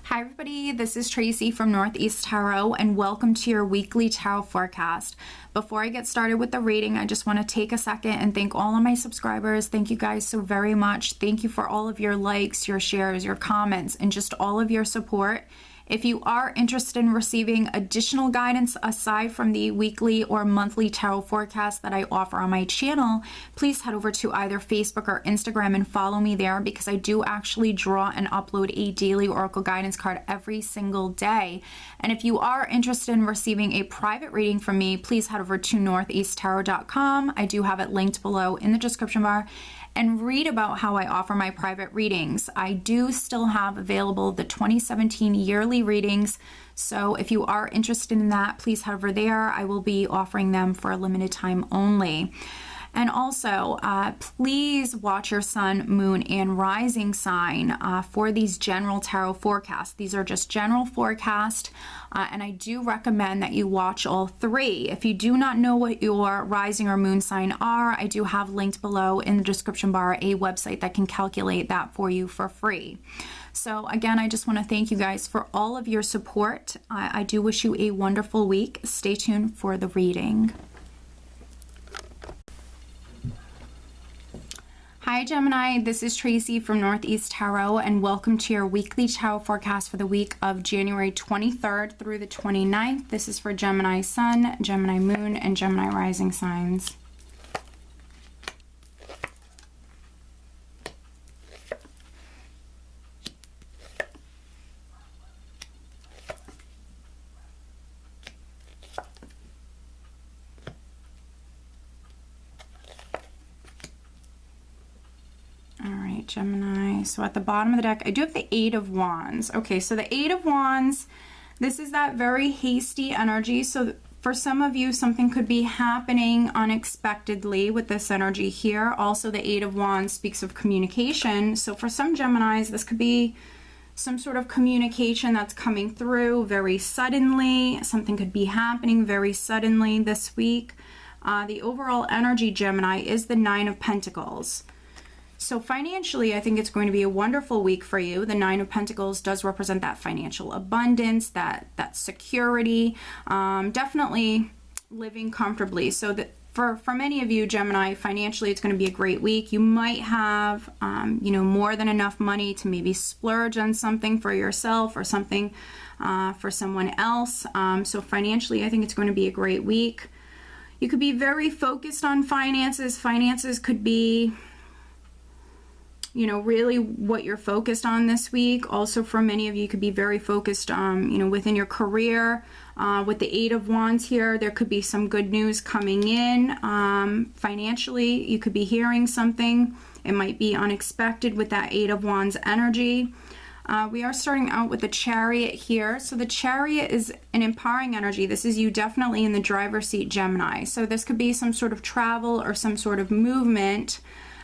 Hi everybody, this is Tracy from Northeast Tarot and welcome to your weekly tarot forecast. Before I get started with the reading, I just want to take a second and thank all of my subscribers. Thank you guys so very much. Thank you for all of your likes, your shares, your comments, and just all of your support. If you are interested in receiving additional guidance aside from the weekly or monthly tarot forecast that I offer on my channel, please head over to either Facebook or Instagram and follow me there, because I do actually draw and upload a daily oracle guidance card every single day. And if you are interested in receiving a private reading from me, please head over to northeasttarot.com. I do have it linked below in the description bar, and read about how I offer my private readings. I do still have available the 2017 yearly readings, so if you are interested in that, please head over there. I will be offering them for a limited time only. And also, please watch your sun, moon, and rising sign for these general tarot forecasts. These are just general forecasts, and I do recommend that you watch all three. If you do not know what your rising or moon sign are, I do have linked below in the description bar a website that can calculate that for you for free. So again, I just want to thank you guys for all of your support. I do wish you a wonderful week. Stay tuned for the reading. Hi Gemini, this is Tracy from Northeast Tarot and welcome to your weekly tarot forecast for the week of January 23rd through the 29th. This is for Gemini Sun, Gemini Moon, and Gemini Rising signs. Gemini. So at the bottom of the deck, I do have the Eight of Wands. Okay, so the Eight of Wands, this is that very hasty energy. So for some of you, something could be happening unexpectedly with this energy here. Also, the Eight of Wands speaks of communication. So for some Geminis, this could be some sort of communication that's coming through very suddenly. Something could be happening very suddenly this week. The overall energy, Gemini, is the Nine of Pentacles. So financially, I think it's going to be a wonderful week for you. The Nine of Pentacles does represent that financial abundance, that security, definitely living comfortably. So that for many of you, Gemini, financially, it's going to be a great week. You might have, you know, more than enough money to maybe splurge on something for yourself or something for someone else. So financially, I think it's going to be a great week. You could be very focused on finances. Finances could be, you know, really what you're focused on this week. Also, for many of you, could be very focused, you know, within your career. With the Eight of Wands here, there could be some good news coming in. Financially, you could be hearing something. It might be unexpected with that Eight of Wands energy. We are starting out with the Chariot here. So the Chariot is an empowering energy. This is you definitely in the driver's seat, Gemini. So this could be some sort of travel or some sort of movement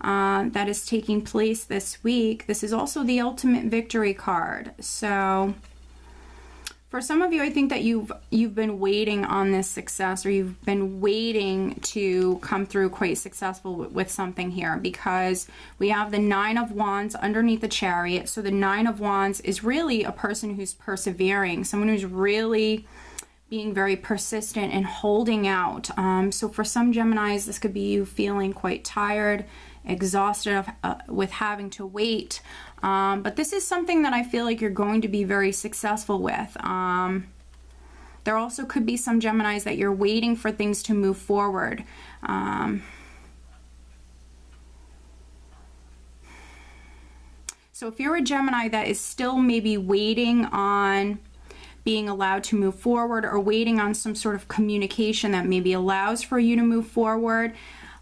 that is taking place this week. This is also the ultimate victory card. So for some of you, I think that you've been waiting on this success, or you've been waiting to come through quite successful with something here, because we have the Nine of Wands underneath the Chariot. So the Nine of Wands is really a person who's persevering, someone who's really being very persistent and holding out. So for some Geminis, this could be you feeling quite tired, exhausted with having to wait. But this is something that I feel like you're going to be very successful with. There also could be some Geminis that you're waiting for things to move forward. So if you're a Gemini that is still maybe waiting on being allowed to move forward, or waiting on some sort of communication that maybe allows for you to move forward.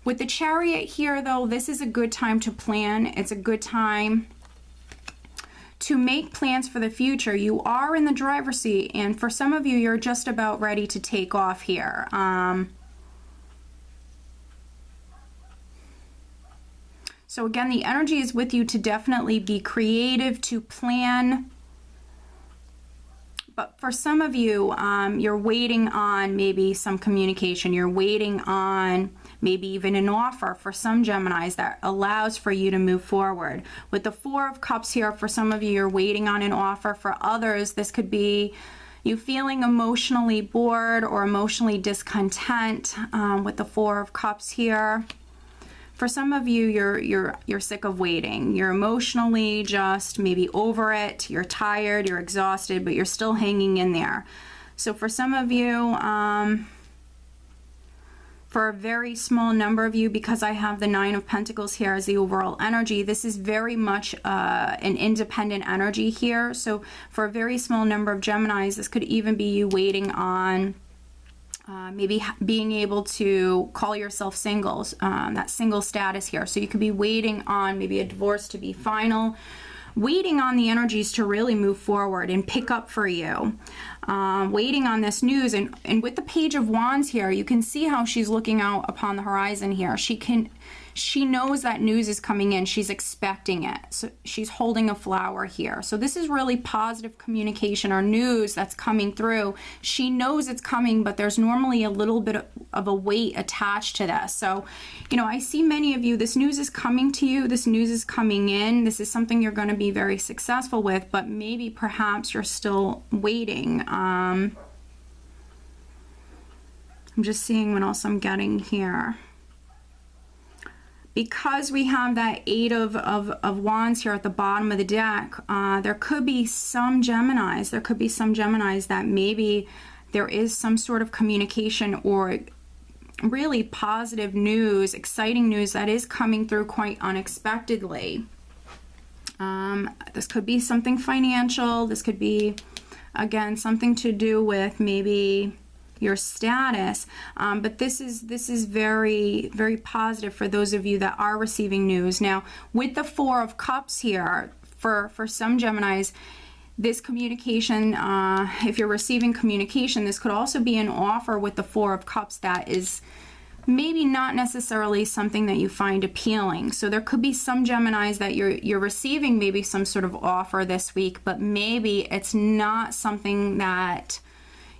With the Chariot here, though, this is a good time to plan. It's a good time to make plans for the future. You are in the driver's seat, and for some of you, you're just about ready to take off here. So again, the energy is with you to definitely be creative, to plan. But for some of you, you're waiting on maybe some communication. You're waiting on maybe even an offer for some Geminis that allows for you to move forward. With the Four of Cups here, for some of you, you're waiting on an offer. For others, this could be you feeling emotionally bored or emotionally discontent with the Four of Cups here. For some of you, you're sick of waiting. You're emotionally just maybe over it. You're tired, you're exhausted, but you're still hanging in there. So for some of you, for a very small number of you, because I have the Nine of Pentacles here as the overall energy, this is very much an independent energy here. So for a very small number of Geminis, this could even be you waiting on maybe being able to call yourself singles, that single status here. So you could be waiting on maybe a divorce to be final, waiting on the energies to really move forward and pick up for you, waiting on this news. And with the Page of Wands here, you can see how she's looking out upon the horizon here. She knows that news is coming in. She's expecting it. So she's holding a flower here. So this is really positive communication or news that's coming through. She knows it's coming, but there's normally a little bit of a weight attached to this. So, you know, I see many of you, this news is coming to you. This news is coming in. This is something you're going to be very successful with, but maybe perhaps you're still waiting. I'm just seeing what else I'm getting here. Because we have that Eight of Wands here at the bottom of the deck, there could be some Geminis. There could be some Geminis that maybe there is some sort of communication or really positive news, exciting news that is coming through quite unexpectedly. This could be something financial. This could be, again, something to do with maybe your status, but this is very, very positive for those of you that are receiving news. Now, with the Four of Cups here, for some Geminis, this communication, if you're receiving communication, this could also be an offer with the Four of Cups that is maybe not necessarily something that you find appealing. So there could be some Geminis that you're receiving maybe some sort of offer this week, but maybe it's not something that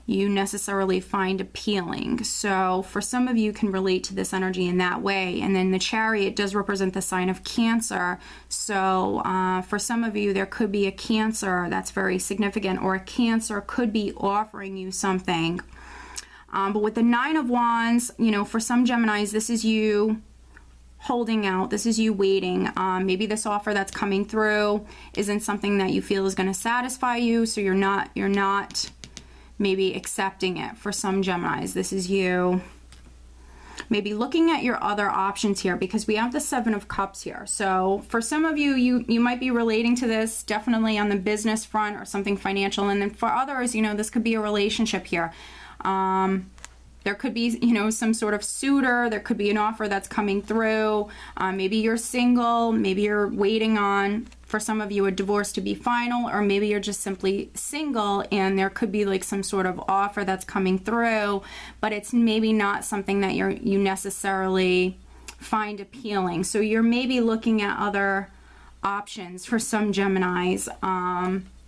you necessarily find appealing. So for some of you can relate to this energy in that way. And then the Chariot does represent the sign of Cancer. So for some of you, there could be a Cancer that's very significant, or a Cancer could be offering you something. But with the Nine of Wands, you know, for some Geminis, this is you holding out. This is you waiting. Maybe this offer that's coming through isn't something that you feel is going to satisfy you. So you're not maybe accepting it. For some Geminis, this is you maybe looking at your other options here, because we have the Seven of Cups here. So for some of you, you might be relating to this definitely on the business front or something financial. And then for others, you know, this could be a relationship here. There could be, you know, some sort of suitor. There could be an offer that's coming through. Maybe you're single. Maybe you're waiting on, for some of you, a divorce to be final, or maybe you're just simply single and there could be like some sort of offer that's coming through, but it's maybe not something that you necessarily find appealing. So you're maybe looking at other options for some Geminis.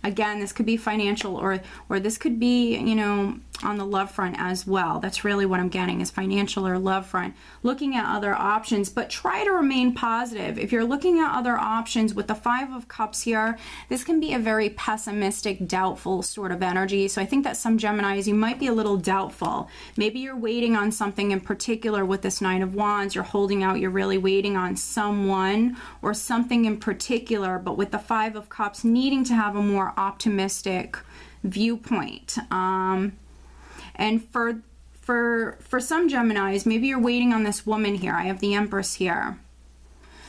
Again, this could be financial, or this could be, you know, on the love front as well. That's really what I'm getting, is financial or love front. Looking at other options, but try to remain positive. If you're looking at other options with the Five of Cups here, this can be a very pessimistic, doubtful sort of energy. So I think that some Geminis, you might be a little doubtful. Maybe you're waiting on something in particular with this Nine of Wands. You're holding out. You're really waiting on someone or something in particular, but with the Five of Cups, needing to have a more optimistic viewpoint. And for some Geminis, maybe you're waiting on this woman here. I have the Empress here.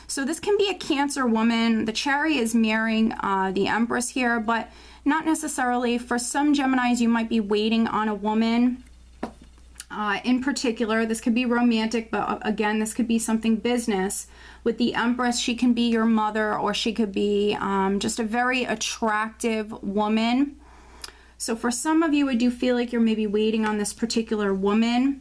So this can be a Cancer woman. The Chariot is mirroring the Empress here, but not necessarily. For some Geminis, you might be waiting on a woman in particular. This could be romantic, but again, this could be something business. With the Empress, she can be your mother, or she could be just a very attractive woman. So for some of you, I do feel like you're maybe waiting on this particular woman.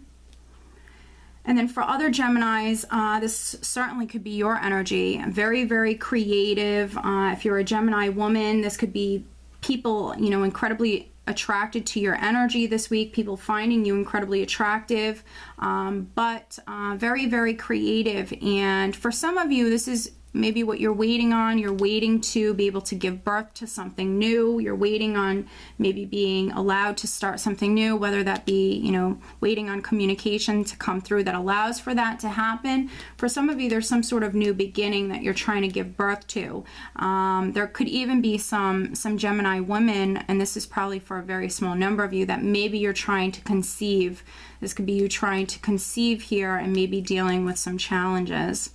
And then for other Geminis, this certainly could be your energy. Very, very creative. If you're a Gemini woman, this could be people, you know, incredibly attracted to your energy this week, people finding you incredibly attractive, but very, very creative. And for some of you, this is maybe what you're waiting on. You're waiting to be able to give birth to something new. You're waiting on maybe being allowed to start something new, whether that be, you know, waiting on communication to come through that allows for that to happen. For some of you, there's some sort of new beginning that you're trying to give birth to. There could even be some Gemini women, and this is probably for a very small number of you, that maybe you're trying to conceive. This could be you trying to conceive here and maybe dealing with some challenges.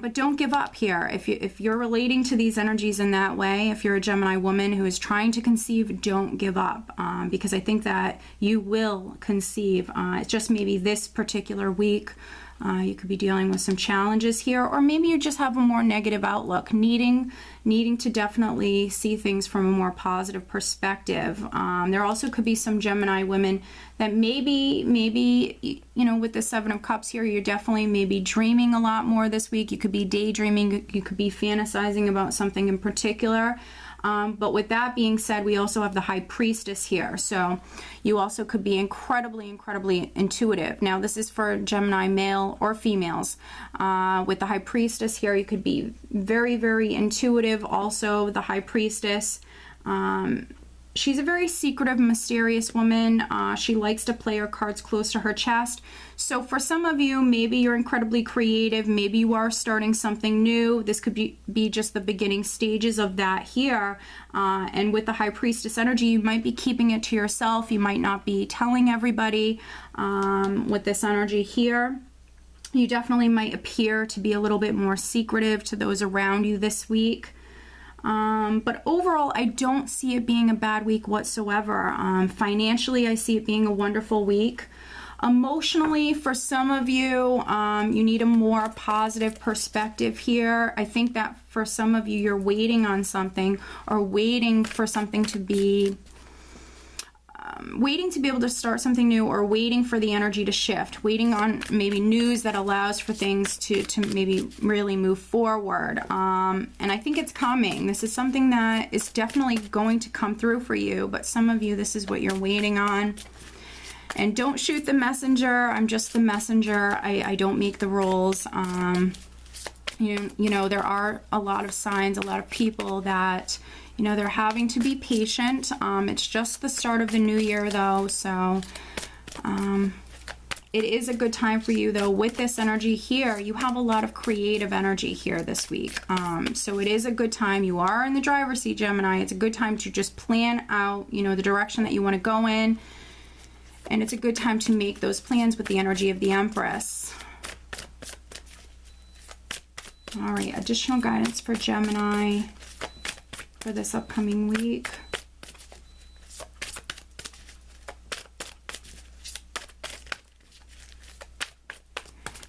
But don't give up here. If you're relating to these energies in that way, if you're a Gemini woman who is trying to conceive, don't give up, because I think that you will conceive. It's just maybe this particular week you could be dealing with some challenges here, or maybe you just have a more negative outlook, needing to definitely see things from a more positive perspective. There also could be some Gemini women that maybe, you know, with the Seven of Cups here, you're definitely maybe dreaming a lot more this week. You could be daydreaming, you could be fantasizing about something in particular. But with that being said, we also have the High Priestess here. So you also could be incredibly, incredibly intuitive. Now, this is for Gemini male or females. With the High Priestess here, you could be very, very intuitive. Also, the High Priestess, she's a very secretive, mysterious woman. She likes to play her cards close to her chest. So for some of you, maybe you're incredibly creative. Maybe you are starting something new. This could be just the beginning stages of that here. And with the High Priestess energy, you might be keeping it to yourself. You might not be telling everybody with this energy here. You definitely might appear to be a little bit more secretive to those around you this week. But overall, I don't see it being a bad week whatsoever. Financially, I see it being a wonderful week. Emotionally, for some of you, you need a more positive perspective here. I think that for some of you, you're waiting on something, or waiting for something to be waiting to be able to start something new, or waiting for the energy to shift, waiting on maybe news that allows for things to maybe really move forward. And I think it's coming. This is something that is definitely going to come through for you, but some of you, this is what you're waiting on. And don't shoot the messenger. I'm just the messenger. I don't make the rules. You know, there are a lot of signs, a lot of people that, you know, they're having to be patient. It's just the start of the new year, though, so it is a good time for you, though. With this energy here, you have a lot of creative energy here this week. So it is a good time. You are in the driver's seat, Gemini. It's a good time to just plan out, you know, the direction that you want to go in. And it's a good time to make those plans with the energy of the Empress. All right, additional guidance for Gemini for this upcoming week.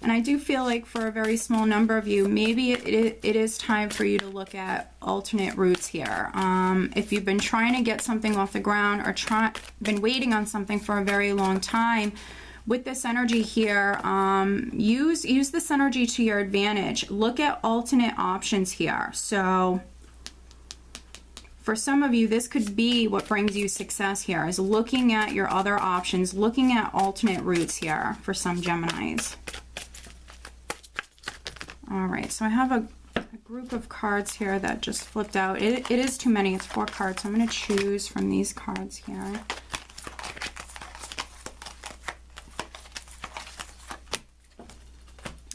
And I do feel like for a very small number of you, maybe it is time for you to look at alternate routes here. If you've been trying to get something off the ground, or been waiting on something for a very long time, with this energy here, use this energy to your advantage. Look at alternate options here. So for some of you, this could be what brings you success here, is looking at your other options, looking at alternate routes here for some Geminis. All right, so I have a group of cards here that just flipped out. It is too many. It's 4 cards, so I'm going to choose from these cards here.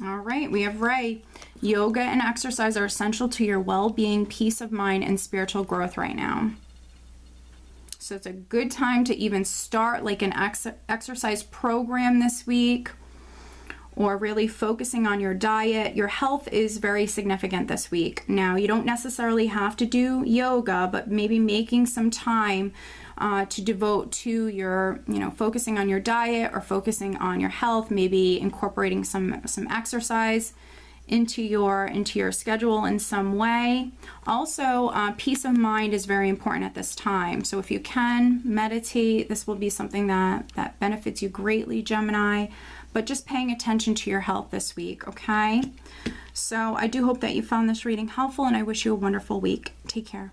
All right, we have Ray. Yoga and exercise are essential to your well-being, peace of mind, and spiritual growth right now. So it's a good time to even start like an exercise program this week, or really focusing on your diet. Your health is very significant this week. Now, you don't necessarily have to do yoga, but maybe making some time to devote to your, you know, focusing on your diet or focusing on your health, maybe incorporating some exercise into your schedule in some way. Also, peace of mind is very important at this time. So if you can meditate, this will be something that benefits you greatly, Gemini. But just paying attention to your health this week, okay? So I do hope that you found this reading helpful, and I wish you a wonderful week. Take care.